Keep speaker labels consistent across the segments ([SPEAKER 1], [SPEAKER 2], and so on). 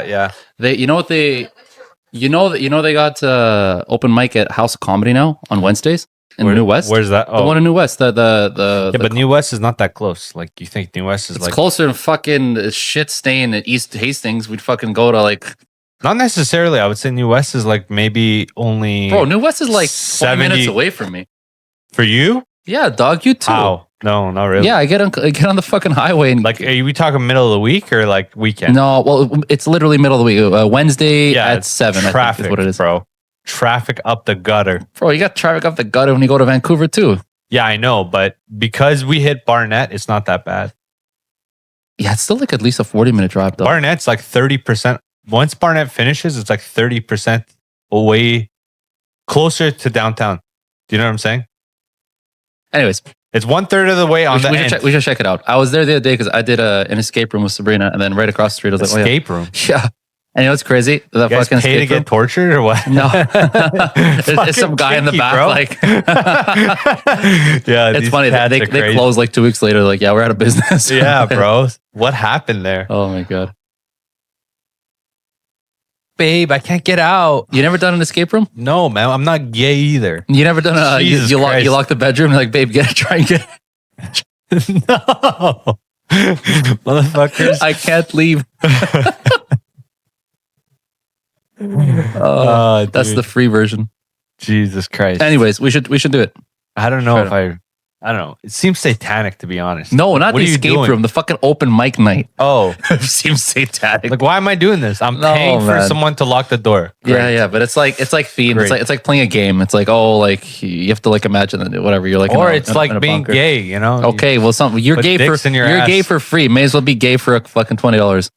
[SPEAKER 1] Yeah.
[SPEAKER 2] They, you know what they, they got open mic at House of Comedy now on Wednesdays in New West.
[SPEAKER 1] Where's that?
[SPEAKER 2] The one in New West.
[SPEAKER 1] But New West is not that close. Like you think New West is
[SPEAKER 2] it's
[SPEAKER 1] like
[SPEAKER 2] closer than fucking shit staying at East Hastings. We'd fucking go to like.
[SPEAKER 1] Not necessarily. I would say New West is like maybe only.
[SPEAKER 2] Bro, New West is like 20
[SPEAKER 1] 70
[SPEAKER 2] minutes away from me.
[SPEAKER 1] For you?
[SPEAKER 2] Yeah, dog, you too.
[SPEAKER 1] How? No, not really.
[SPEAKER 2] Yeah, I get on the fucking highway and
[SPEAKER 1] Like, are we talking middle of the week or like weekend?
[SPEAKER 2] No, well, it's literally middle of the week. Wednesday at 7.
[SPEAKER 1] Traffic,
[SPEAKER 2] I think is what it is,
[SPEAKER 1] bro. Traffic up the gutter.
[SPEAKER 2] Bro, you got traffic up the gutter when you go to Vancouver too.
[SPEAKER 1] Yeah, I know, but because we hit Barnett, it's not that bad.
[SPEAKER 2] Yeah, it's still like at least a 40-minute drive though.
[SPEAKER 1] Barnett's like 30%. Once Barnett finishes, it's like 30% away, closer to downtown. Do you know what I'm saying?
[SPEAKER 2] Anyways,
[SPEAKER 1] it's 1/3 of the way on the end.
[SPEAKER 2] We should check it out. I was there the other day because I did an escape room with Sabrina, and then right across the street, I was like,
[SPEAKER 1] escape room.
[SPEAKER 2] Yeah. And you know what's crazy? That
[SPEAKER 1] You guys
[SPEAKER 2] fucking
[SPEAKER 1] pay to
[SPEAKER 2] escape room.
[SPEAKER 1] get tortured or what?
[SPEAKER 2] No, there's some guy in the back.
[SPEAKER 1] Bro.
[SPEAKER 2] Like,
[SPEAKER 1] yeah,
[SPEAKER 2] it's funny. They closed like 2 weeks later. Like, yeah, we're out of business.
[SPEAKER 1] Yeah, bro. What happened there?
[SPEAKER 2] Oh my god.
[SPEAKER 1] Babe, I can't get out.
[SPEAKER 2] You never done an escape room?
[SPEAKER 1] No, man. I'm not gay either.
[SPEAKER 2] You never done a
[SPEAKER 1] Jesus
[SPEAKER 2] you
[SPEAKER 1] Christ.
[SPEAKER 2] lock the bedroom like, babe, try and get it.
[SPEAKER 1] No. Motherfuckers.
[SPEAKER 2] I can't leave. That's
[SPEAKER 1] dude.
[SPEAKER 2] the free version.
[SPEAKER 1] Jesus Christ.
[SPEAKER 2] Anyways, we should do it.
[SPEAKER 1] I don't know
[SPEAKER 2] Try
[SPEAKER 1] if I don't know. It seems satanic to be honest.
[SPEAKER 2] No, not
[SPEAKER 1] What
[SPEAKER 2] the
[SPEAKER 1] are you
[SPEAKER 2] escape
[SPEAKER 1] doing?
[SPEAKER 2] room. The fucking open mic night.
[SPEAKER 1] Oh,
[SPEAKER 2] Seems satanic.
[SPEAKER 1] like why am I doing this? I'm
[SPEAKER 2] No,
[SPEAKER 1] paying for
[SPEAKER 2] man.
[SPEAKER 1] someone to lock the door. Great.
[SPEAKER 2] Yeah, but it's like themed.
[SPEAKER 1] Great.
[SPEAKER 2] It's like playing a game. It's like, oh, like you have to like imagine that whatever you're like.
[SPEAKER 1] Or
[SPEAKER 2] in a-
[SPEAKER 1] it's
[SPEAKER 2] in
[SPEAKER 1] like
[SPEAKER 2] a
[SPEAKER 1] being
[SPEAKER 2] bunker.
[SPEAKER 1] gay, you know?
[SPEAKER 2] Okay, well, you're
[SPEAKER 1] Put
[SPEAKER 2] gay
[SPEAKER 1] dicks in your
[SPEAKER 2] you're
[SPEAKER 1] ass.
[SPEAKER 2] gay for free. May as well be gay for a fucking $20.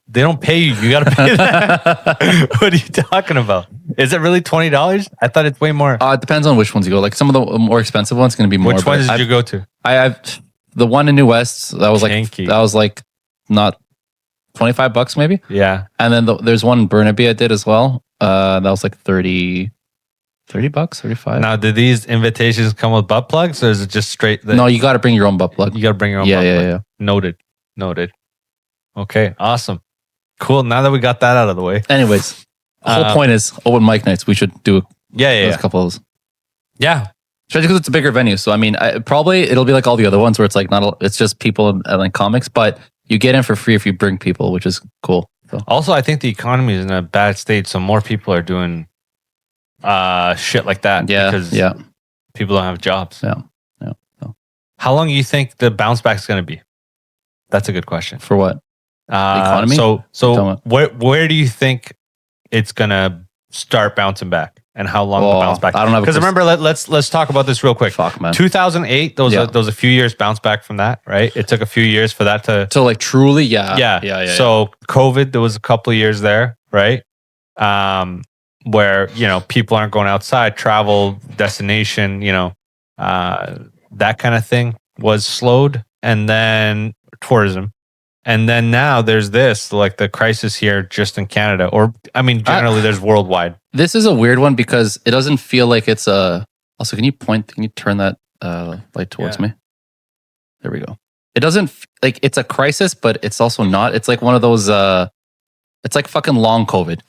[SPEAKER 1] They don't pay you. You gotta pay that. What are you talking about? Is it really $20? I thought it's way more.
[SPEAKER 2] It depends on which ones you go. Like some of the more expensive ones going to be more.
[SPEAKER 1] Which
[SPEAKER 2] but
[SPEAKER 1] ones did you go to?
[SPEAKER 2] I've the one in New West that was
[SPEAKER 1] Janky.
[SPEAKER 2] like not $25 maybe.
[SPEAKER 1] Yeah.
[SPEAKER 2] And then there's one in Burnaby I did as well. That was like $30, 35.
[SPEAKER 1] Now, do these invitations come with butt plugs or is it just straight?
[SPEAKER 2] No, you got to bring your own butt plug.
[SPEAKER 1] You gotta bring your own
[SPEAKER 2] Yeah,
[SPEAKER 1] butt
[SPEAKER 2] yeah,
[SPEAKER 1] plug. Noted. Okay, awesome. Cool. Now that we got that out of the way.
[SPEAKER 2] Anyways, the whole point is open mic nights. We should do
[SPEAKER 1] Yeah.
[SPEAKER 2] a couple of those.
[SPEAKER 1] Yeah.
[SPEAKER 2] Especially because it's a bigger venue. So I mean, probably it'll be like all the other ones where it's like it's just people and like comics, but you get in for free if you bring people, which is cool. So
[SPEAKER 1] Also, I think the economy is in a bad state, so more people are doing shit like that. Because people don't have jobs.
[SPEAKER 2] Yeah. So,
[SPEAKER 1] How long do you think the bounce back is going to be? That's a good question.
[SPEAKER 2] for what? economy?
[SPEAKER 1] So where do you think it's going to start bouncing back? And how long will bounce back?
[SPEAKER 2] I don't know.
[SPEAKER 1] Because remember, let's talk about this real quick.
[SPEAKER 2] Fuck, man.
[SPEAKER 1] 2008, those was a few years bounce back from that, right? It took a few years for that to
[SPEAKER 2] So like truly, yeah.
[SPEAKER 1] So COVID, there was a couple of years there, right? Where people aren't going outside, travel, destination, that kind of thing was slowed, and then tourism, and then now there's this like the crisis here just in Canada, or I mean generally there's worldwide.
[SPEAKER 2] This is a weird one because it doesn't feel like it's a. Also, can you turn that light towards me? There we go. It doesn't like it's a crisis, but it's also not. It's like one of those. It's like fucking long COVID.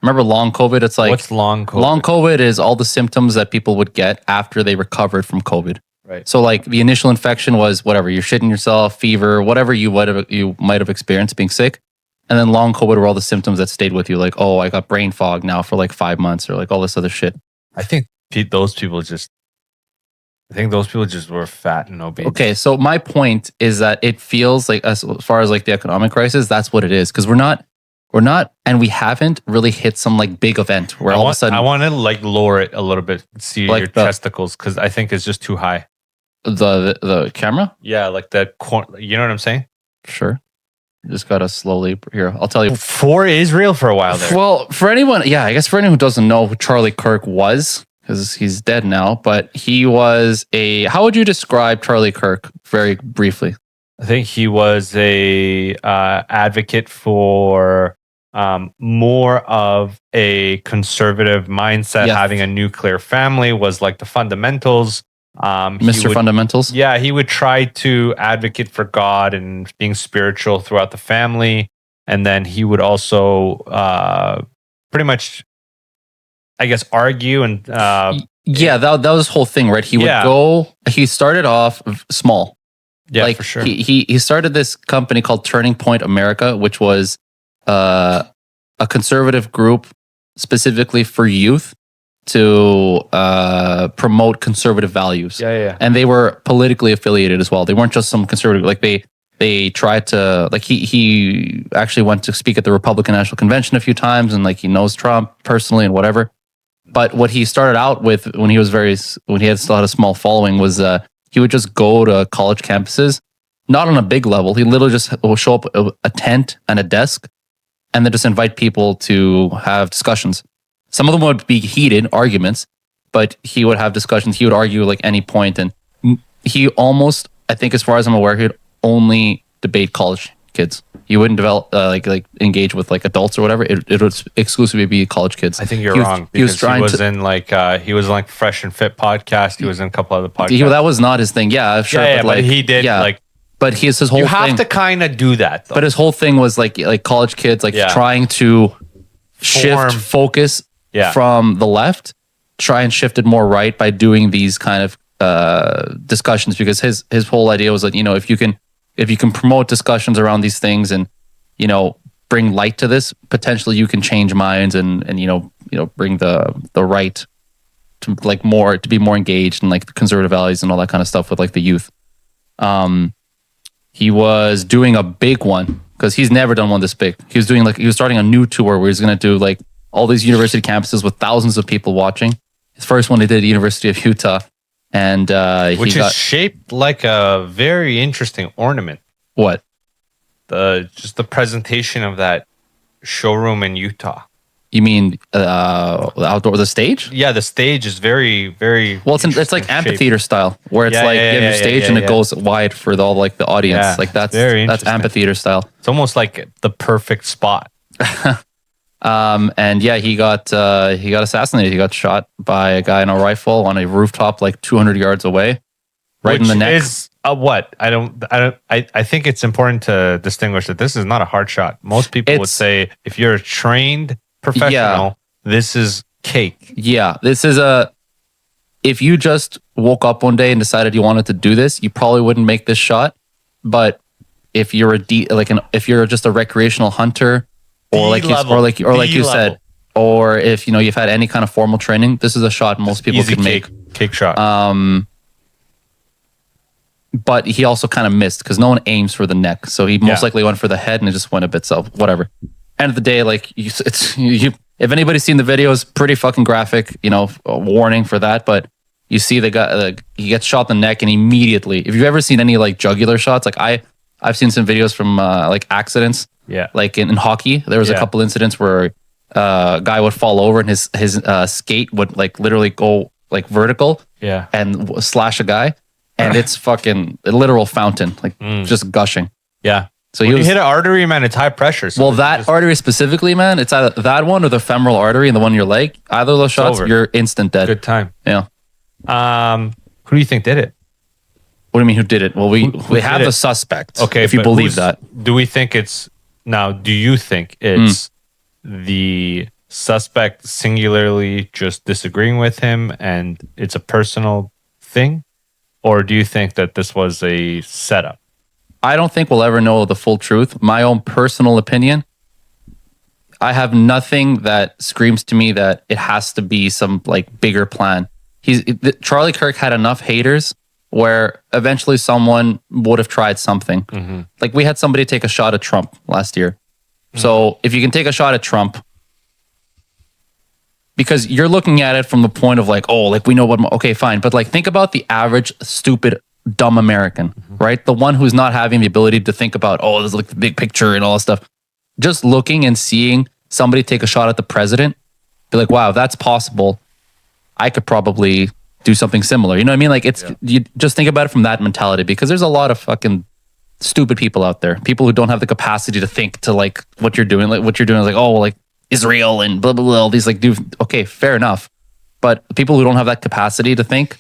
[SPEAKER 2] Remember long COVID? It's like
[SPEAKER 1] What's long COVID?
[SPEAKER 2] Long COVID is all the symptoms that people would get after they recovered from COVID.
[SPEAKER 1] Right.
[SPEAKER 2] So like the initial infection was whatever, you're shitting yourself, fever, whatever you might have experienced being sick. And then long COVID were all the symptoms that stayed with you. Like, oh, I got brain fog now for like 5 months or like all this other shit.
[SPEAKER 1] I think those people just were fat and obese.
[SPEAKER 2] Okay. So my point is that it feels like as far as like the economic crisis, that's what it is. Cause we're not, and we haven't really hit some like big event where all of a sudden
[SPEAKER 1] I want to like lower it a little bit, see
[SPEAKER 2] Like
[SPEAKER 1] your
[SPEAKER 2] the-
[SPEAKER 1] testicles, because I think it's just too high.
[SPEAKER 2] the camera.
[SPEAKER 1] Yeah, like that. You know what I'm saying?
[SPEAKER 2] Sure. Just gotta slowly here. I'll tell you.
[SPEAKER 1] For Israel for a while there.
[SPEAKER 2] Well, for anyone, I guess for anyone who doesn't know who Charlie Kirk was, because he's dead now, but he was how would you describe Charlie Kirk very briefly?
[SPEAKER 1] I think he was a advocate for more of a conservative mindset.
[SPEAKER 2] Yes.
[SPEAKER 1] Having a nuclear family was like the fundamentals.
[SPEAKER 2] Mr. Fundamentals?
[SPEAKER 1] Yeah, he would try to advocate for God and being spiritual throughout the family. and then he would also pretty much, I guess, argue and
[SPEAKER 2] yeah, that was his whole thing, right? He would go. He started off small.
[SPEAKER 1] Yeah,
[SPEAKER 2] like,
[SPEAKER 1] for sure.
[SPEAKER 2] He started this company called Turning Point America, which was a conservative group specifically for youth to promote conservative values.
[SPEAKER 1] Yeah.
[SPEAKER 2] And they were politically affiliated as well. They weren't just some conservative. Like they tried to, like, he actually went to speak at the Republican National Convention a few times, and like he knows Trump personally and whatever. But what he started out with when he had still had a small following was he would just go to college campuses, not on a big level. He literally just will show up a tent and a desk, and then just invite people to have discussions. Some of them would be heated arguments, but he would have discussions. He would argue like any point, and he almost, I think, as far as I'm aware, he'd only debate college kids. He wouldn't develop like engage with like adults or whatever. It would exclusively be college kids.
[SPEAKER 1] I think you're wrong, because he was in like Fresh and Fit podcast. He was in a couple other podcasts.
[SPEAKER 2] That was not his thing. Yeah, sure.
[SPEAKER 1] Yeah, but he did like.
[SPEAKER 2] But his whole thing.
[SPEAKER 1] You have to kind of do that, though.
[SPEAKER 2] But his whole thing was like college kids, trying to shift focus from the left, try and shift it more right by doing these kind of discussions. Because his whole idea was that, you know, if you can promote discussions around these things and, you know, bring light to this, potentially you can change minds and you know bring the right to like more, to be more engaged in like the conservative values and all that kind of stuff with like the youth. He was doing a big one because he's never done one this big. He was starting a new tour where he's going to do like all these university campuses with thousands of people watching. His first one he did at the University of Utah, and
[SPEAKER 1] which is shaped like a very interesting ornament.
[SPEAKER 2] What?
[SPEAKER 1] Just the presentation of that showroom in Utah.
[SPEAKER 2] You mean outdoor, the stage?
[SPEAKER 1] Yeah, the stage is very, very.
[SPEAKER 2] Well, it's like amphitheater style, where it's you have your stage and it goes wide for all like the audience.
[SPEAKER 1] Yeah,
[SPEAKER 2] like that's amphitheater style.
[SPEAKER 1] It's almost like the perfect spot.
[SPEAKER 2] And yeah, he got assassinated. He got shot by a guy in a rifle on a rooftop, like 200 yards away, right in the neck.
[SPEAKER 1] Is what? I think it's important to distinguish that this is not a hard shot. Most people would say if you're a trained professional, this is cake.
[SPEAKER 2] Yeah, this is if you just woke up one day and decided you wanted to do this, you probably wouldn't make this shot. But if you're if you're just a recreational hunter, or like you said, or if you know you've had any kind of formal training, this is a shot most people could make.
[SPEAKER 1] Cake shot.
[SPEAKER 2] But he also kind of missed because no one aims for the neck, so he most likely went for the head and it just went a bit south. Whatever. End of the day, like if anybody's seen the video, it's pretty fucking graphic. You know, a warning for that. But you see the guy, he gets shot in the neck, and immediately, if you've ever seen any like jugular shots, like I've seen some videos from like accidents.
[SPEAKER 1] Yeah.
[SPEAKER 2] Like in hockey, there was a couple incidents where a guy would fall over and his skate would like literally go like vertical.
[SPEAKER 1] Yeah.
[SPEAKER 2] And slash a guy, and it's fucking a literal fountain, like just gushing.
[SPEAKER 1] Yeah.
[SPEAKER 2] So
[SPEAKER 1] when you hit an artery, man, it's high pressure. So
[SPEAKER 2] well, that artery specifically, man, it's either that one or the femoral artery and the one in your leg. Either of those shots, you're instant dead.
[SPEAKER 1] Good time.
[SPEAKER 2] Yeah.
[SPEAKER 1] Who do you think did it?
[SPEAKER 2] What do you mean, who did it? Well, we have the suspect.
[SPEAKER 1] Okay,
[SPEAKER 2] if you believe that.
[SPEAKER 1] Do we think it's now? Do you think it's the suspect singularly just disagreeing with him and it's a personal thing, or do you think that this was a setup?
[SPEAKER 2] I don't think we'll ever know the full truth. My own personal opinion, I have nothing that screams to me that it has to be some like bigger plan. Charlie Kirk had enough haters where eventually someone would have tried something. Mm-hmm. Like we had somebody take a shot at Trump last year. Mm-hmm. So if you can take a shot at Trump, because you're looking at it from the point of like, oh, like we know what, okay, fine. But like think about the average stupid dumb American, right? The one who's not having the ability to think about, oh, there's like the big picture and all that stuff. Just looking and seeing somebody take a shot at the president, be like, wow, that's possible. I could probably do something similar. You know what I mean? Like you just think about it from that mentality, because there's a lot of fucking stupid people out there. People who don't have the capacity to think to like what you're doing. Like what you're doing is like, oh, like Israel and blah, blah, blah. All these like, okay, fair enough. But people who don't have that capacity to think,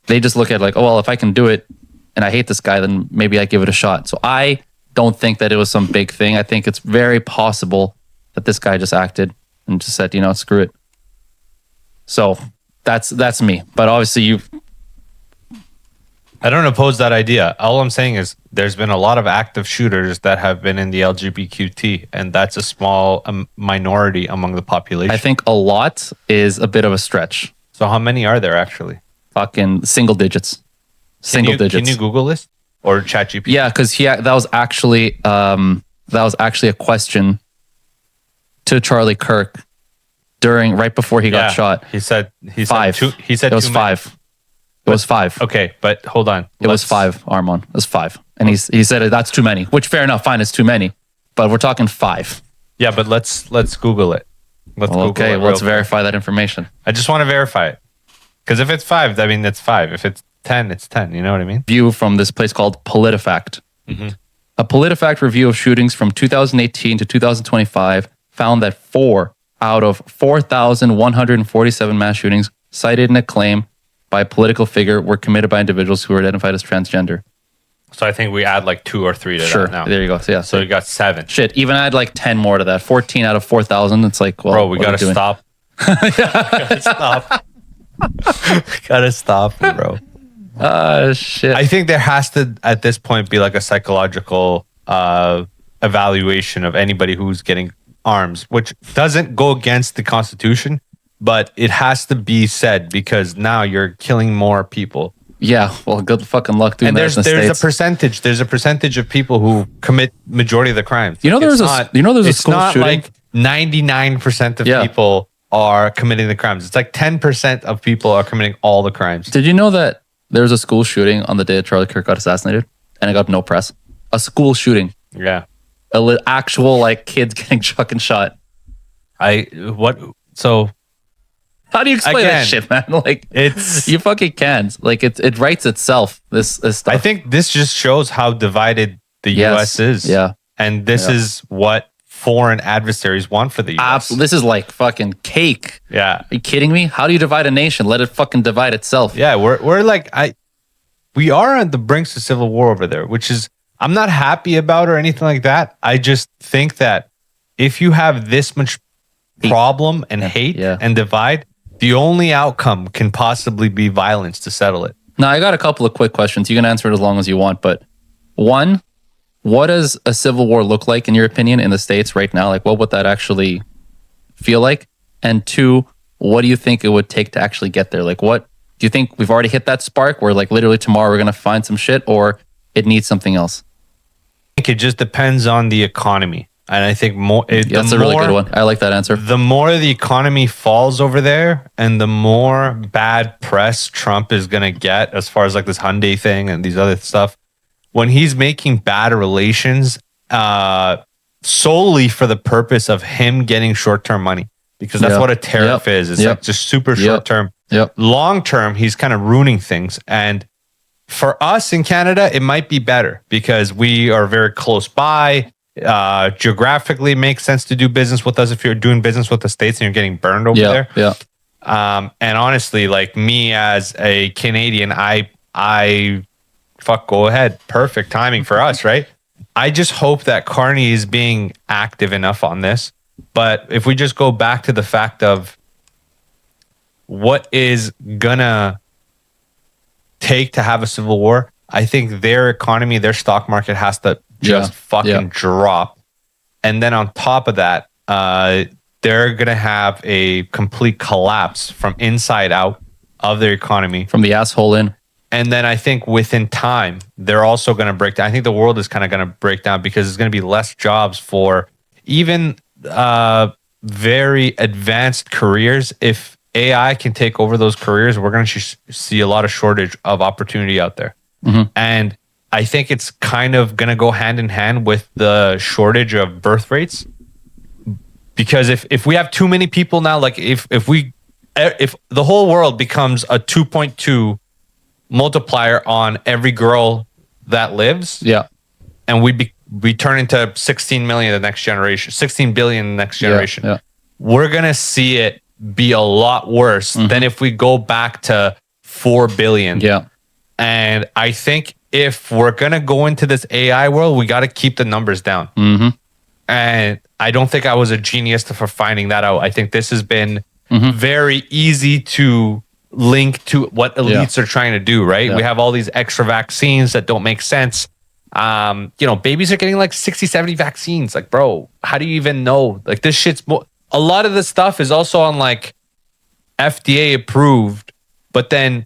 [SPEAKER 2] they just look at like, oh, well, if I can do it and I hate this guy, then maybe I give it a shot. So I don't think that it was some big thing. I think it's very possible that this guy just acted and just said, screw it. So that's me. But obviously
[SPEAKER 1] I don't oppose that idea. All I'm saying is there's been a lot of active shooters that have been in the LGBTQT, and that's a small minority among the population.
[SPEAKER 2] I think a lot is a bit of a stretch.
[SPEAKER 1] So how many are there actually?
[SPEAKER 2] Fucking single digits. Single digits.
[SPEAKER 1] Can you Google this or ChatGPT?
[SPEAKER 2] Yeah, because that was actually a question to Charlie Kirk right before he got shot.
[SPEAKER 1] He said
[SPEAKER 2] 5.
[SPEAKER 1] He said
[SPEAKER 2] it was 5. It was 5.
[SPEAKER 1] Okay, but hold on.
[SPEAKER 2] It was 5, Armon. It was 5. And he said that's too many, which fair enough, fine, it's too many. But we're talking 5.
[SPEAKER 1] Yeah, but let's Google it.
[SPEAKER 2] Let's verify that information.
[SPEAKER 1] I just want to verify it. Because if it's 5, I mean, it's 5. If it's 10, it's 10. You know what I mean?
[SPEAKER 2] View from this place called PolitiFact.
[SPEAKER 1] Mm-hmm.
[SPEAKER 2] A PolitiFact review of shootings from 2018 to 2025 found that 4 out of 4,147 mass shootings cited in a claim by a political figure were committed by individuals who were identified as transgender.
[SPEAKER 1] So I think we add like 2 or 3 to that now.
[SPEAKER 2] There you go. So, yeah.
[SPEAKER 1] So you got 7.
[SPEAKER 2] Shit, even add like 10 more to that. 14 out of 4,000. It's like, well,
[SPEAKER 1] bro, we gotta stop. Gotta stop. Gotta stop, bro.
[SPEAKER 2] Shit.
[SPEAKER 1] I think there has to, at this point, be like a psychological evaluation of anybody who's getting arms, which doesn't go against the Constitution, but it has to be said because now you're killing more people.
[SPEAKER 2] Yeah, well, good fucking luck doing that.
[SPEAKER 1] And there's a percentage of people who commit majority of the crimes.
[SPEAKER 2] There's a school shooting.
[SPEAKER 1] Like 99% of people are committing the crimes. It's like 10% of people are committing all the crimes.
[SPEAKER 2] Did you know that there was a school shooting on the day Charlie Kirk got assassinated and it got no press? A school shooting.
[SPEAKER 1] Yeah.
[SPEAKER 2] Actual like kids getting fucking shot.
[SPEAKER 1] So
[SPEAKER 2] how do you explain that shit, man? Like you fucking can't. Like it writes itself. This stuff.
[SPEAKER 1] I think this just shows how divided the U.S. is.
[SPEAKER 2] Yeah.
[SPEAKER 1] And this is what foreign adversaries want for the U.S.
[SPEAKER 2] Absolutely. This is like fucking cake.
[SPEAKER 1] Yeah.
[SPEAKER 2] Are you kidding me? How do you divide a nation? Let it fucking divide itself.
[SPEAKER 1] Yeah, we're like we are on the brinks of civil war over there, which is I'm not happy about or anything like that. I just think that if you have this much problem and hate and divide, the only outcome can possibly be violence to settle it.
[SPEAKER 2] Now, I got a couple of quick questions. You can answer it as long as you want, but one, what does a civil war look like in your opinion in the States right now? Like, what would that actually feel like? And 2, what do you think it would take to actually get there? Like, what do you think we've already hit that spark where like literally tomorrow we're going to find some shit, or it needs something else?
[SPEAKER 1] I think it just depends on the economy. And I think
[SPEAKER 2] that's a really good one. I like that answer.
[SPEAKER 1] The more the economy falls over there and the more bad press Trump is going to get as far as like this Hyundai thing and these other stuff, when he's making bad relations solely for the purpose of him getting short-term money, because that's what a tariff is. It's like just super short-term. Long-term, he's kind of ruining things. And for us in Canada, it might be better because we are very close by. Geographically, it makes sense to do business with us if you're doing business with the States and you're getting burned over there.
[SPEAKER 2] Yeah.
[SPEAKER 1] And honestly, like me as a Canadian, I go ahead. Perfect timing for us, right? I just hope that Carney is being active enough on this. But if we just go back to the fact of what is gonna take to have a civil war, I think their economy, their stock market has to just fucking drop. And then on top of that, they're going to have a complete collapse from inside out of their economy.
[SPEAKER 2] From the asshole in.
[SPEAKER 1] And then I think within time, they're also going to break down. I think the world is kind of going to break down because there's going to be less jobs for even very advanced careers. If AI can take over those careers, we're going to see a lot of shortage of opportunity out there. Mm-hmm. And I think it's kind of going to go hand in hand with the shortage of birth rates. Because if we have too many people now, like if the whole world becomes a 2.2 multiplier on every girl that lives, and we turn into 16 million the next generation, 16 billion the next generation, we're going to see it be a lot worse than if we go back to 4 billion.
[SPEAKER 2] Yeah.
[SPEAKER 1] And I think if we're going to go into this AI world, we got to keep the numbers down.
[SPEAKER 2] Mm-hmm.
[SPEAKER 1] And I don't think I was a genius for finding that out. I think this has been very easy to link to what elites are trying to do, right?
[SPEAKER 2] Yeah.
[SPEAKER 1] We have all these extra vaccines that don't make sense. Babies are getting like 60, 70 vaccines. Like, bro, how do you even know? Like, this shit's a lot of this stuff is also on like FDA approved, but then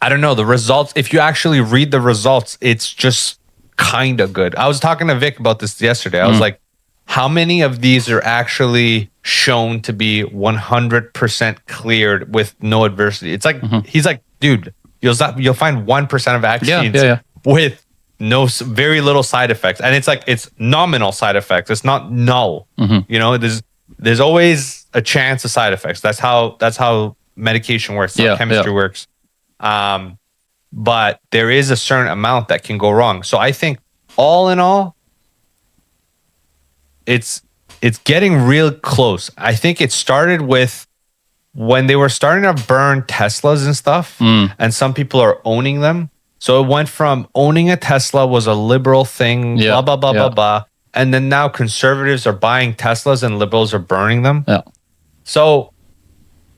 [SPEAKER 1] I don't know the results. If you actually read the results, it's just kind of good. I was talking to Vic about this yesterday. I was like, how many of these are actually shown to be 100% cleared with no adversity? It's like, he's like, dude, you'll find 1% of vaccines with very little side effects. And it's like, it's nominal side effects. It's not null. There's always a chance of side effects. That's how medication works. That's how chemistry works. But there is a certain amount that can go wrong. So I think all in all, it's getting real close. I think it started with when they were starting to burn Teslas and stuff, and some people are owning them. So it went from owning a Tesla was a liberal thing, blah, blah, blah, blah, blah. And then now conservatives are buying Teslas and liberals are burning them.
[SPEAKER 2] Yeah.
[SPEAKER 1] So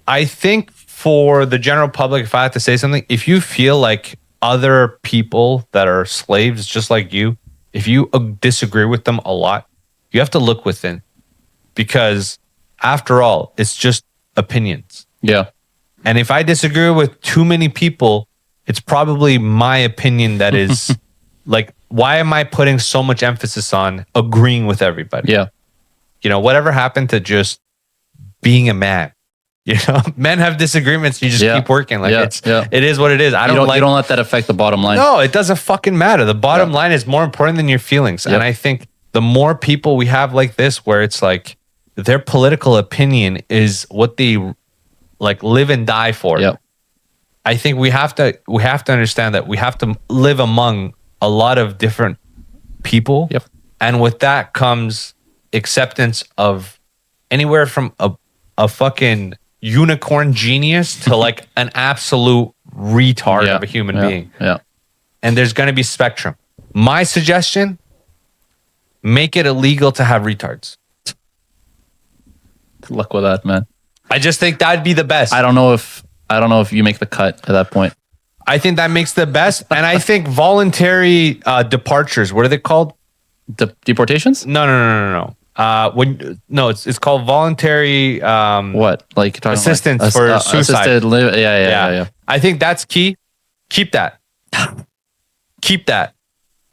[SPEAKER 1] I think for the general public, if I have to say something, if you feel like other people that are slaves just like you, if you disagree with them a lot, you have to look within, because after all, it's just opinions.
[SPEAKER 2] Yeah.
[SPEAKER 1] And if I disagree with too many people, it's probably my opinion that is like, why am I putting so much emphasis on agreeing with everybody?
[SPEAKER 2] Yeah.
[SPEAKER 1] Whatever happened to just being a man? Men have disagreements. You just keep working. Like it is what it is.
[SPEAKER 2] You don't let that affect the bottom line.
[SPEAKER 1] No, it doesn't fucking matter. The bottom line is more important than your feelings. And I think the more people we have like this, where it's like their political opinion is what they like live and die for.
[SPEAKER 2] Yep.
[SPEAKER 1] I think we have to understand that we have to live among a lot of different people.
[SPEAKER 2] Yep.
[SPEAKER 1] And with that comes acceptance of anywhere from a fucking unicorn genius to like an absolute retard of a human being.
[SPEAKER 2] Yeah.
[SPEAKER 1] And there's going to be spectrum. My suggestion, make it illegal to have retards.
[SPEAKER 2] Good luck with that, man.
[SPEAKER 1] I just think that'd be the best.
[SPEAKER 2] I don't know if you make the cut at that point.
[SPEAKER 1] I think that makes the best. And I think voluntary departures, what are they called?
[SPEAKER 2] Deportations?
[SPEAKER 1] No. It's called voluntary
[SPEAKER 2] what? Like
[SPEAKER 1] assistance for suicide.
[SPEAKER 2] Yeah.
[SPEAKER 1] I think that's key. Keep that. Keep that.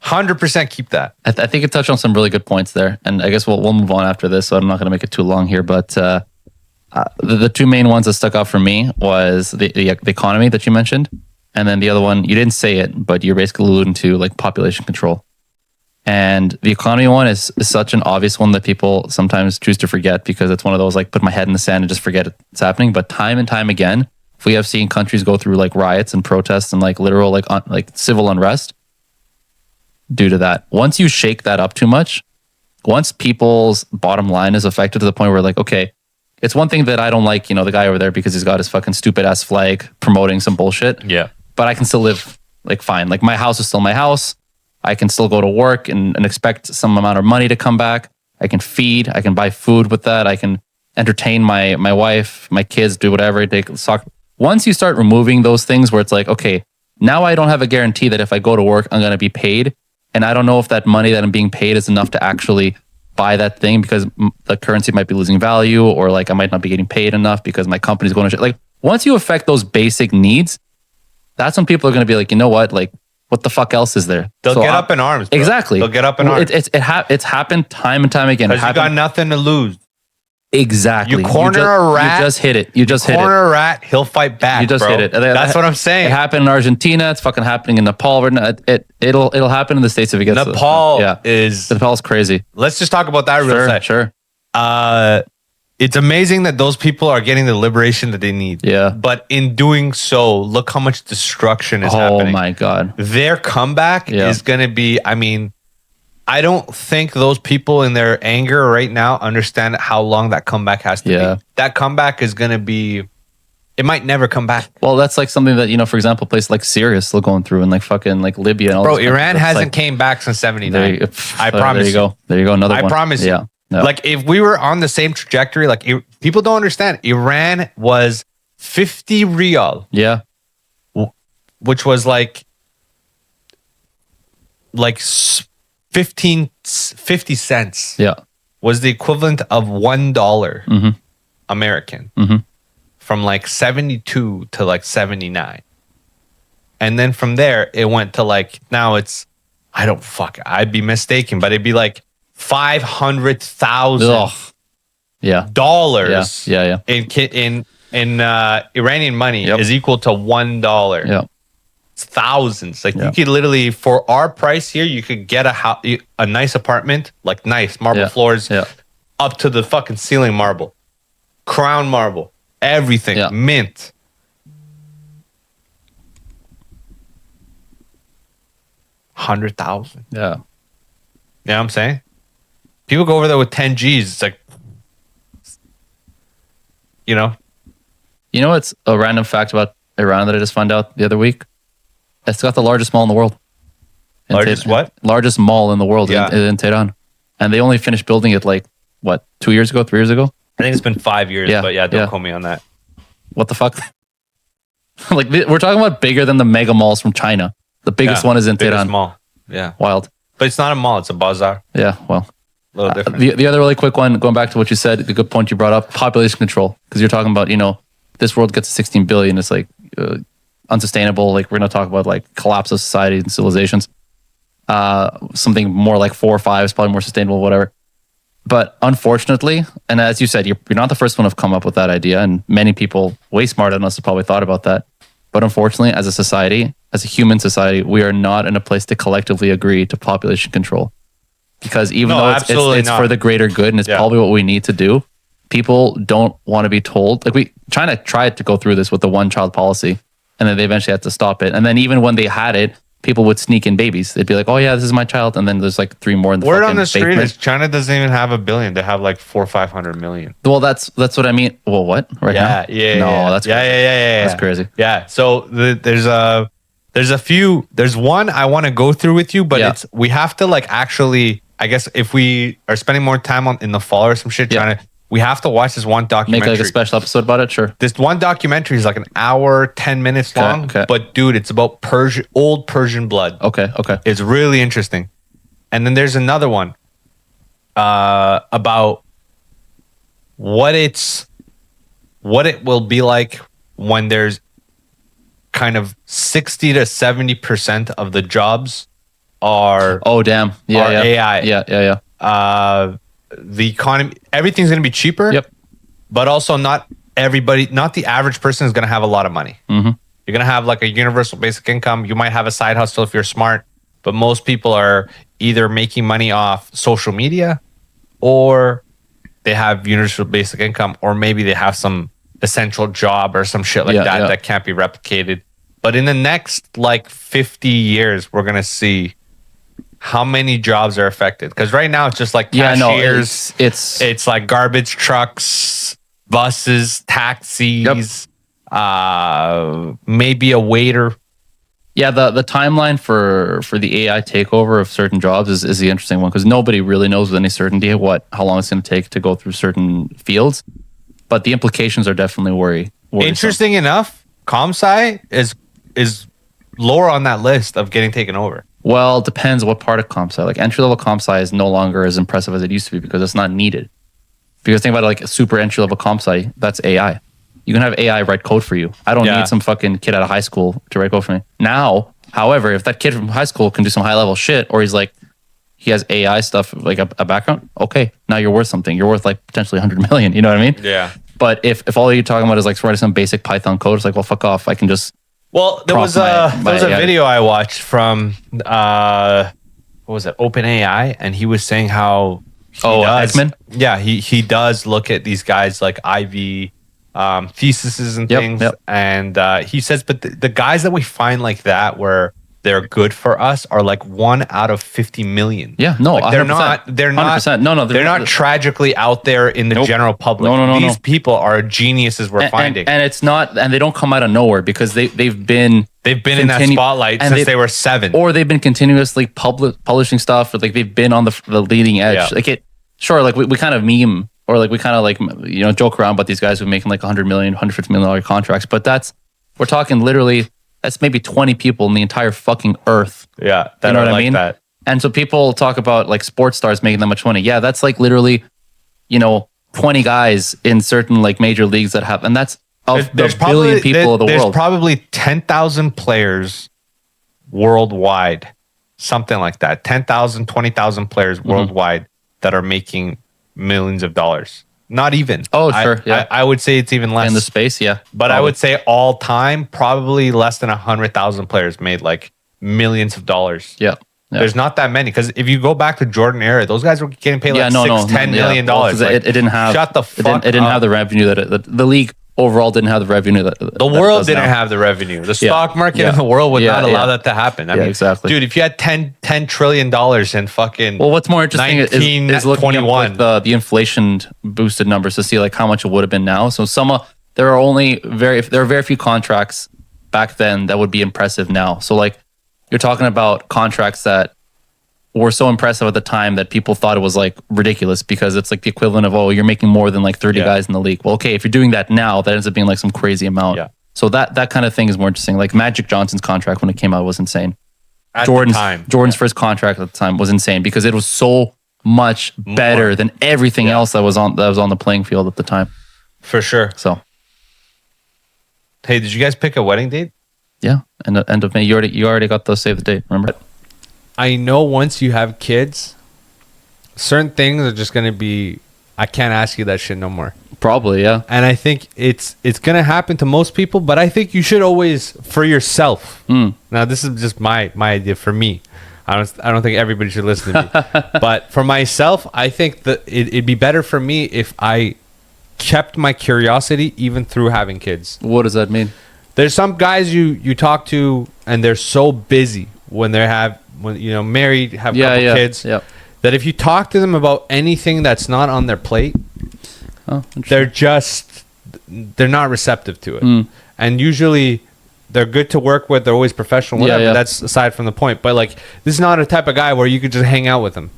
[SPEAKER 1] 100% keep that.
[SPEAKER 2] I think it touched on some really good points there, and I guess we'll move on after this. So I'm not going to make it too long here, but the two main ones that stuck out for me was the economy that you mentioned, and then the other one you didn't say it, but you're basically alluding to like population control. And the economy one is such an obvious one that people sometimes choose to forget, because it's one of those like put my head in the sand and just forget it's happening. But time and time again, we have seen countries go through like riots and protests and like literal like civil unrest due to that. Once you shake that up too much, once people's bottom line is affected to the point where like, okay, it's one thing that I don't like, the guy over there because he's got his fucking stupid ass flag promoting some bullshit.
[SPEAKER 1] Yeah.
[SPEAKER 2] But I can still live like fine. Like my house is still my house. I can still go to work and expect some amount of money to come back. I can feed, I can buy food with that. I can entertain my wife, my kids, do whatever, take soccer. Once you start removing those things where it's like, okay, now I don't have a guarantee that if I go to work, I'm going to be paid. And I don't know if that money that I'm being paid is enough to actually buy that thing, because the currency might be losing value, or like I might not be getting paid enough because my company's going to shit. Like once you affect those basic needs, that's when people are going to be like, you know what? Like, what the fuck else is there?
[SPEAKER 1] They'll get up in arms. Bro.
[SPEAKER 2] Exactly.
[SPEAKER 1] They'll get up in arms.
[SPEAKER 2] It's happened time and time again.
[SPEAKER 1] Because you got nothing to lose.
[SPEAKER 2] Exactly.
[SPEAKER 1] You corner a rat.
[SPEAKER 2] You just hit it. You just hit it.
[SPEAKER 1] Corner a rat, he'll fight back.
[SPEAKER 2] You just hit it.
[SPEAKER 1] That's what I'm saying.
[SPEAKER 2] It happened in Argentina. It's fucking happening in Nepal. It'll happen in the States if it gets. Nepal's crazy.
[SPEAKER 1] Let's just talk about that real quick.
[SPEAKER 2] Sure.
[SPEAKER 1] It's amazing that those people are getting the liberation that they need.
[SPEAKER 2] Yeah.
[SPEAKER 1] But in doing so, look how much destruction is happening.
[SPEAKER 2] Oh my God.
[SPEAKER 1] Their comeback is going to be, I don't think those people in their anger right now understand how long that comeback has to be. That comeback is going to be it might never come back.
[SPEAKER 2] Well, that's like something that, you know, for example, places like Syria is still going through, and like fucking like Libya and all.
[SPEAKER 1] Bro,
[SPEAKER 2] those
[SPEAKER 1] Iran
[SPEAKER 2] countries.
[SPEAKER 1] hasn't
[SPEAKER 2] Like,
[SPEAKER 1] came back since
[SPEAKER 2] there
[SPEAKER 1] 79.
[SPEAKER 2] you,
[SPEAKER 1] I promise
[SPEAKER 2] There you go. There you go. Another
[SPEAKER 1] I
[SPEAKER 2] one.
[SPEAKER 1] promise you.
[SPEAKER 2] Yeah. No.
[SPEAKER 1] Like if we were on the same trajectory, like people don't understand. Iran was 50 riyal,
[SPEAKER 2] Yeah.
[SPEAKER 1] which was like 50 cents
[SPEAKER 2] Yeah.
[SPEAKER 1] was the equivalent of $1
[SPEAKER 2] Mhm.
[SPEAKER 1] American
[SPEAKER 2] Mhm.
[SPEAKER 1] from like 72 to like 79. And then from there, it went to like, now it's, I'd be mistaken, but it'd be like $500,000
[SPEAKER 2] Ugh. Yeah. Yeah. Yeah. Yeah.
[SPEAKER 1] in Iranian money
[SPEAKER 2] Yep.
[SPEAKER 1] is equal to $1.
[SPEAKER 2] Yeah.
[SPEAKER 1] It's thousands. Like
[SPEAKER 2] Yeah.
[SPEAKER 1] you could literally, for our price here, you could get a nice apartment, like nice marble
[SPEAKER 2] Yeah.
[SPEAKER 1] floors,
[SPEAKER 2] Yeah.
[SPEAKER 1] up to the fucking ceiling marble, crown marble, everything,
[SPEAKER 2] Yeah.
[SPEAKER 1] mint. $100,000.
[SPEAKER 2] Yeah.
[SPEAKER 1] You know what I'm saying? People go over there with 10 G's. It's like, you know,
[SPEAKER 2] You know what's a random fact about Iran that I just found out the other week? It's got the largest mall in the world. In
[SPEAKER 1] Largest what?
[SPEAKER 2] Largest mall in the world
[SPEAKER 1] Yeah.
[SPEAKER 2] in Tehran. And they only finished building it like, what, 2 years ago, 3 years ago?
[SPEAKER 1] I think it's been 5 years,
[SPEAKER 2] Yeah,
[SPEAKER 1] but yeah, don't
[SPEAKER 2] yeah.
[SPEAKER 1] quote me on that.
[SPEAKER 2] What the fuck? Like, we're talking about bigger than the mega malls from China. The biggest
[SPEAKER 1] Yeah,
[SPEAKER 2] one is in
[SPEAKER 1] biggest
[SPEAKER 2] Tehran.
[SPEAKER 1] mall. Yeah.
[SPEAKER 2] Wild.
[SPEAKER 1] But it's not a mall, it's a bazaar.
[SPEAKER 2] Yeah, well.
[SPEAKER 1] A little different.
[SPEAKER 2] The other really quick one, going back to what you said, the good point you brought up, population control. Because you're talking about, you know, this world gets to 16 billion. It's like unsustainable. Like, we're going to talk about like collapse of society and civilizations. Something more like 4 or 5 is probably more sustainable, whatever. But unfortunately, and as you said, you're not the first one to have come up with that idea. And many people way smarter than us have probably thought about that. But unfortunately, as a society, as a human society, we are not in a place to collectively agree to population control. Because even
[SPEAKER 1] No,
[SPEAKER 2] though
[SPEAKER 1] absolutely
[SPEAKER 2] it's
[SPEAKER 1] not.
[SPEAKER 2] for the greater good and it's
[SPEAKER 1] Yeah.
[SPEAKER 2] probably what we need to do, people don't want to be told. Like, China tried to go through this with the one-child policy, and then they eventually had to stop it. And then even when they had it, people would sneak in babies. They'd be like, "Oh yeah, this is my child," and then there's like 3 more in the
[SPEAKER 1] Word
[SPEAKER 2] fucking
[SPEAKER 1] on the street
[SPEAKER 2] basement.
[SPEAKER 1] is China doesn't even have 1 billion. They have like 400 or 500 million.
[SPEAKER 2] Well, that's what I mean. Well, what? Right now?
[SPEAKER 1] Yeah.
[SPEAKER 2] No, that's crazy.
[SPEAKER 1] Yeah.
[SPEAKER 2] That's crazy.
[SPEAKER 1] Yeah. So there's a few. There's one I want to go through with you, but
[SPEAKER 2] Yeah.
[SPEAKER 1] we have to like actually. I guess if we are spending more time in the fall or some shit,
[SPEAKER 2] Yeah.
[SPEAKER 1] we have to watch this one
[SPEAKER 2] Make
[SPEAKER 1] documentary.
[SPEAKER 2] like a special episode about it. Sure.
[SPEAKER 1] This one documentary is like an hour, 10 minutes
[SPEAKER 2] Okay,
[SPEAKER 1] long.
[SPEAKER 2] okay.
[SPEAKER 1] But dude, it's about old Persian blood.
[SPEAKER 2] Okay. Okay.
[SPEAKER 1] It's really interesting. And then there's another one about what it will be like when there's kind of 60 to 70% of the jobs are
[SPEAKER 2] Oh damn. Yeah.
[SPEAKER 1] Or
[SPEAKER 2] Yeah.
[SPEAKER 1] AI.
[SPEAKER 2] Yeah.
[SPEAKER 1] the economy, everything's going to be cheaper.
[SPEAKER 2] Yep.
[SPEAKER 1] But also not the average person is going to have a lot of money.
[SPEAKER 2] Mhm.
[SPEAKER 1] You're going to have like a universal basic income. You might have a side hustle if you're smart, but most people are either making money off social media or they have universal basic income, or maybe they have some essential job or some shit like
[SPEAKER 2] Yeah,
[SPEAKER 1] that
[SPEAKER 2] yeah.
[SPEAKER 1] that can't be replicated. But in the next like 50 years, we're going to see how many jobs are affected. Because right now it's just like
[SPEAKER 2] Yeah. No.
[SPEAKER 1] cashiers.
[SPEAKER 2] It's
[SPEAKER 1] It's like garbage trucks, buses, taxis, maybe a waiter.
[SPEAKER 2] Yeah, the timeline for the AI takeover of certain jobs is the interesting one, because nobody really knows with any certainty how long it's going to take to go through certain fields, but the implications are definitely worrisome.
[SPEAKER 1] Interesting enough, ComSci is lower on that list of getting taken over.
[SPEAKER 2] Well, it depends what part of ComSci. Like, entry level ComSci is no longer as impressive as it used to be because it's not needed. Because think about it, like a super entry level ComSci, that's AI. You can have AI write code for you. I don't
[SPEAKER 1] Yeah.
[SPEAKER 2] need some fucking kid out of high school to write code for me. Now, however, if that kid from high school can do some high level shit, or he has AI stuff, like a background, okay, now you're worth something. You're worth like potentially 100 million. You know what I mean?
[SPEAKER 1] Yeah.
[SPEAKER 2] But if all you're talking about is like writing some basic Python code, it's like, well, fuck off. I can just
[SPEAKER 1] Well, there was
[SPEAKER 2] Prompt
[SPEAKER 1] a
[SPEAKER 2] my AI.
[SPEAKER 1] video I watched from what was it, OpenAI, and he was saying how
[SPEAKER 2] Ekman?
[SPEAKER 1] Yeah, he does look at these guys like Ivy theses and
[SPEAKER 2] Yep,
[SPEAKER 1] things,
[SPEAKER 2] yep.
[SPEAKER 1] and he says, but the guys that we find like that, where they're good for us are like 1 out of 50 million.
[SPEAKER 2] Yeah, no,
[SPEAKER 1] Like, they're
[SPEAKER 2] 100%.
[SPEAKER 1] not. They're not.
[SPEAKER 2] 100%. No,
[SPEAKER 1] They're not tragically out there in the
[SPEAKER 2] Nope.
[SPEAKER 1] general public.
[SPEAKER 2] No.
[SPEAKER 1] These people are geniuses. We're finding.
[SPEAKER 2] and it's not, and they don't come out of nowhere because they've been
[SPEAKER 1] in that spotlight
[SPEAKER 2] and
[SPEAKER 1] since they were 7.
[SPEAKER 2] or they've been continuously publishing stuff, or like they've been on the leading edge.
[SPEAKER 1] Yeah.
[SPEAKER 2] Like sure, like we kind of meme, or like we kind of like, you know, joke around about these guys who are making like $100 million, $150 million contracts, but we're talking literally, that's maybe 20 people in the entire fucking earth.
[SPEAKER 1] Yeah, that
[SPEAKER 2] You know
[SPEAKER 1] are
[SPEAKER 2] what I
[SPEAKER 1] like
[SPEAKER 2] mean?
[SPEAKER 1] that.
[SPEAKER 2] And so people talk about like sports stars making that much money. Yeah, that's like literally, you know, 20 guys in certain like major leagues that have, and that's of the billion people of the world.
[SPEAKER 1] There's probably 10,000 players worldwide, something like that. 10,000, 20,000 players worldwide that are making millions of dollars. Not even.
[SPEAKER 2] Oh, sure. Yeah.
[SPEAKER 1] I would say it's even less.
[SPEAKER 2] In the space, yeah.
[SPEAKER 1] But I would say all time, probably less than 100,000 players made like millions of dollars.
[SPEAKER 2] Yeah. Yeah.
[SPEAKER 1] There's not that many because if you go back to Jordan era, those guys were getting paid like $10 million.
[SPEAKER 2] Well, 'cause it didn't have.
[SPEAKER 1] Shut the fuck
[SPEAKER 2] It didn't have the revenue that the league overall didn't have the revenue that
[SPEAKER 1] the world didn't have the revenue. The stock market in the world would not allow that to happen. I mean,
[SPEAKER 2] exactly.
[SPEAKER 1] Dude, if you had $10 trillion in fucking
[SPEAKER 2] well, what's more interesting is looking at
[SPEAKER 1] 21.
[SPEAKER 2] like the inflation boosted numbers to see like how much it would have been now. So there are very few contracts back then that would be impressive now. So like you're talking about contracts that were so impressive at the time that people thought it was like ridiculous because it's like the equivalent of, oh, you're making more than like 30 guys in the league. Well, okay, if you're doing that now, that ends up being like some crazy amount.
[SPEAKER 1] Yeah.
[SPEAKER 2] So that kind of thing is more interesting. Like Magic Johnson's contract when it came out was insane.
[SPEAKER 1] At the time.
[SPEAKER 2] Jordan's first contract at the time was insane because it was so much better than everything else that was on the playing field at the time.
[SPEAKER 1] For sure.
[SPEAKER 2] So,
[SPEAKER 1] hey, did you guys pick a wedding date?
[SPEAKER 2] yeah, and the end of May. You already got the save the date. Remember?
[SPEAKER 3] I know once you have kids, certain things are just gonna be. I can't ask you that shit no more.
[SPEAKER 2] Probably, yeah.
[SPEAKER 3] And I think it's gonna happen to most people, but I think you should always, for yourself. Now, this is just my idea for me. I don't think everybody should listen to me, but for myself, I think that it'd be better for me if I kept my curiosity even through having kids.
[SPEAKER 2] What does that mean?
[SPEAKER 3] There's some guys you talk to and they're so busy when married, have a couple kids, that if you talk to them about anything that's not on their plate, they're not receptive to it. And usually they're good to work with. They're always professional, whatever. That's aside from the point. But like, this is not a type of guy where you could just hang out with him.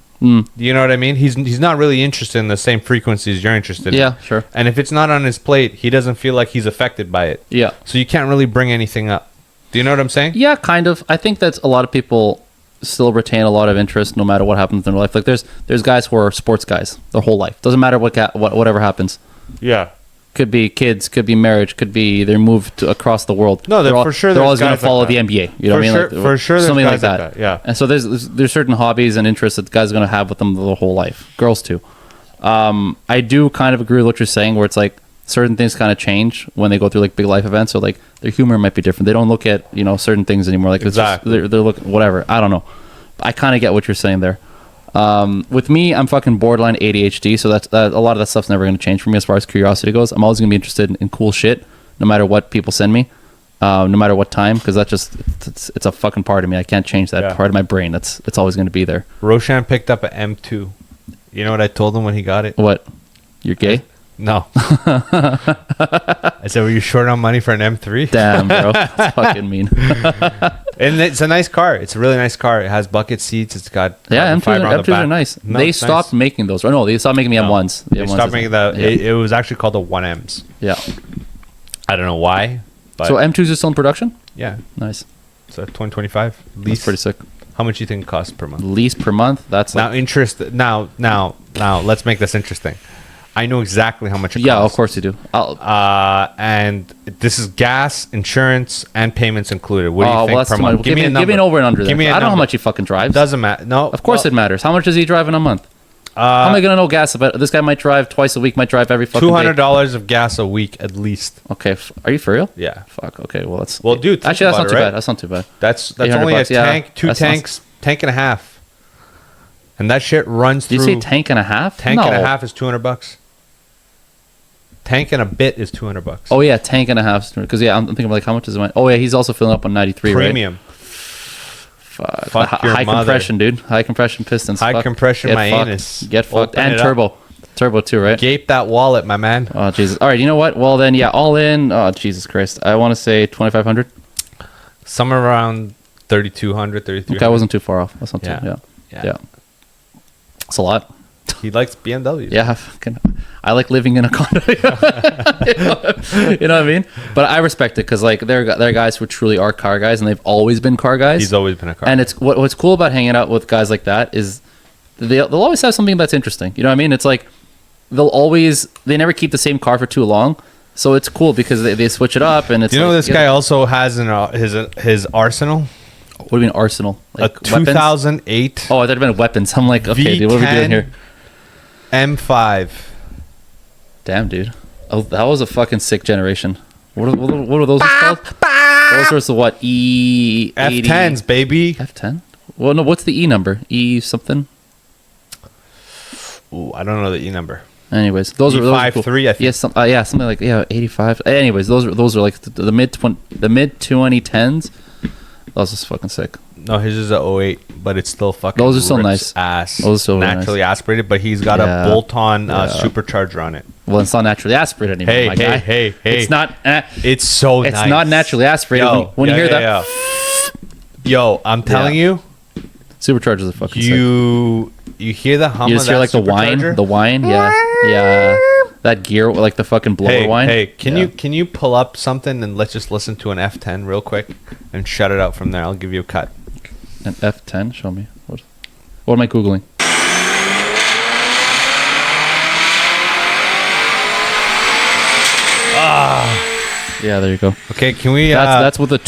[SPEAKER 3] You know what I mean? He's not really interested in the same frequencies you're interested in.
[SPEAKER 2] Yeah, sure.
[SPEAKER 3] And if it's not on his plate, he doesn't feel like he's affected by it.
[SPEAKER 2] Yeah.
[SPEAKER 3] So you can't really bring anything up. Do you know what I'm saying?
[SPEAKER 2] Yeah, kind of. I think that's a lot of people still retain a lot of interest no matter what happens in their life. Like there's guys who are sports guys their whole life. Doesn't matter whatever happens.
[SPEAKER 3] Yeah.
[SPEAKER 2] Could be kids, could be marriage, could be they're moved across the world.
[SPEAKER 3] No, for sure.
[SPEAKER 2] They're always going to
[SPEAKER 3] guys like
[SPEAKER 2] follow
[SPEAKER 3] that.
[SPEAKER 2] the NBA. You know what I mean? Like,
[SPEAKER 3] For sure, there's
[SPEAKER 2] something
[SPEAKER 3] guys
[SPEAKER 2] like that.
[SPEAKER 3] Yeah.
[SPEAKER 2] And so there's certain hobbies and interests that guys are going to have with them their whole life. Girls too. I do kind of agree with what you're saying, where it's like certain things kind of change when they go through like big life events. So like their humor might be different. They don't look at certain things anymore. Like
[SPEAKER 3] exactly.
[SPEAKER 2] It's just, they're looking whatever. I don't know. I kind of get what you're saying there. With me, I'm fucking borderline ADHD, so that's a lot of that stuff's never going to change for me as far as curiosity goes. I'm always going to be interested in cool shit, no matter what people send me, no matter what time, because it's a fucking part of me. I can't change that part of my brain. It's always going to be there.
[SPEAKER 3] Roshan picked up an M2. You know what I told him when he got it?
[SPEAKER 2] What? You're gay?
[SPEAKER 3] No. I said, were you short on money for an M3?
[SPEAKER 2] Damn, bro. That's fucking mean.
[SPEAKER 3] And it's a nice car. It's a really nice car. It has bucket seats. It's got
[SPEAKER 2] M2s are nice.
[SPEAKER 3] No,
[SPEAKER 2] they stopped making those. Or no, they stopped making the M1s.
[SPEAKER 3] They stopped making the. It was actually called the 1Ms.
[SPEAKER 2] Yeah.
[SPEAKER 3] I don't know why. But
[SPEAKER 2] so M2s are still in production?
[SPEAKER 3] Yeah.
[SPEAKER 2] Nice.
[SPEAKER 3] So 2025 lease.
[SPEAKER 2] That's pretty sick.
[SPEAKER 3] How much do you think it costs per month?
[SPEAKER 2] Lease per month? That's
[SPEAKER 3] now interest. Now, let's make this interesting. I know exactly how much it costs.
[SPEAKER 2] Yeah, of course you do.
[SPEAKER 3] And this is gas, insurance, and payments included. What do you think per month?
[SPEAKER 2] Give me an over and under. I don't know how much he fucking drives.
[SPEAKER 3] Doesn't matter. No.
[SPEAKER 2] Of course it matters. How much is he driving a month? How am I gonna know gas about this guy? Might drive twice a week. Might drive every fucking
[SPEAKER 3] $200 of gas a week at least.
[SPEAKER 2] Okay, are you for real?
[SPEAKER 3] Yeah.
[SPEAKER 2] Fuck. Okay. Well, that's
[SPEAKER 3] dude.
[SPEAKER 2] Actually, that's not too bad. That's not too bad.
[SPEAKER 3] That's only a tank, two tanks, tank and a half, and that shit runs through.
[SPEAKER 2] Did you say tank and a half?
[SPEAKER 3] Tank and a half is $200. Tank and a bit is $200.
[SPEAKER 2] Oh yeah, tank and a half. Because I'm thinking like how much is it? Oh yeah, he's also filling up on 93.
[SPEAKER 3] Premium.
[SPEAKER 2] Right?
[SPEAKER 3] Fuck your
[SPEAKER 2] high
[SPEAKER 3] mother.
[SPEAKER 2] compression, dude. High compression pistons.
[SPEAKER 3] High compression,
[SPEAKER 2] Get
[SPEAKER 3] my
[SPEAKER 2] fucked.
[SPEAKER 3] anus.
[SPEAKER 2] Get fucked.
[SPEAKER 3] Open
[SPEAKER 2] And
[SPEAKER 3] it up.
[SPEAKER 2] turbo. Turbo too, right?
[SPEAKER 3] Gape that wallet, my man.
[SPEAKER 2] Oh Jesus! All right, you know what? Well then, yeah, all in. Oh Jesus Christ! I want to say 2,500.
[SPEAKER 3] Somewhere around 3,200, 3,300.
[SPEAKER 2] Okay, I wasn't too far off. That's not
[SPEAKER 3] Yeah.
[SPEAKER 2] too. Yeah. It's a lot.
[SPEAKER 3] He likes BMWs.
[SPEAKER 2] Yeah, I like living in a condo. You know what I mean? But I respect it because like they're guys who truly are car guys, and they've always been car guys.
[SPEAKER 3] He's always been a car.
[SPEAKER 2] And it's what's cool about hanging out with guys like that is they'll always have something that's interesting. You know what I mean? It's like they never keep the same car for too long. So it's cool because they switch it up, and it's.
[SPEAKER 3] Do you know this guy also has in his arsenal?
[SPEAKER 2] What do you mean arsenal? Like
[SPEAKER 3] a 2008.
[SPEAKER 2] Oh, I thought it meant weapons. I'm like, okay, dude, what are we doing here?
[SPEAKER 3] M5.
[SPEAKER 2] Damn, dude. Oh, that was a fucking sick generation. What are those called? Those are the what? E80?
[SPEAKER 3] F10s, baby.
[SPEAKER 2] F10? Well, no. What's the E number? E something.
[SPEAKER 3] Ooh, I don't know the E number.
[SPEAKER 2] Anyways, those are
[SPEAKER 3] cool. 3, I think.
[SPEAKER 2] Yeah, something like 85. Anyways, those are like the mid 2010s. Those is fucking sick.
[SPEAKER 3] No, his is a 08, but it's still fucking.
[SPEAKER 2] Those are still
[SPEAKER 3] rips
[SPEAKER 2] nice.
[SPEAKER 3] Ass.
[SPEAKER 2] Those are still really
[SPEAKER 3] naturally aspirated, but he's got a bolt-on supercharger on it.
[SPEAKER 2] Well, it's not naturally aspirated anymore. My guy.
[SPEAKER 3] Hey!
[SPEAKER 2] It's not.
[SPEAKER 3] It's so.
[SPEAKER 2] It's
[SPEAKER 3] nice.
[SPEAKER 2] not naturally aspirated. When you hear that,
[SPEAKER 3] yo, I'm telling you,
[SPEAKER 2] superchargers are fucking sick.
[SPEAKER 3] You hear the hum.
[SPEAKER 2] You just
[SPEAKER 3] of
[SPEAKER 2] hear
[SPEAKER 3] that
[SPEAKER 2] like the whine, yeah. That gear, like the fucking blower whine.
[SPEAKER 3] Hey, can you pull up something and let's just listen to an F10 real quick and shut it out from there? I'll give you a cut.
[SPEAKER 2] An F10? Show me. What am I googling? Yeah, there you go.
[SPEAKER 3] Okay, can we?
[SPEAKER 2] That's with the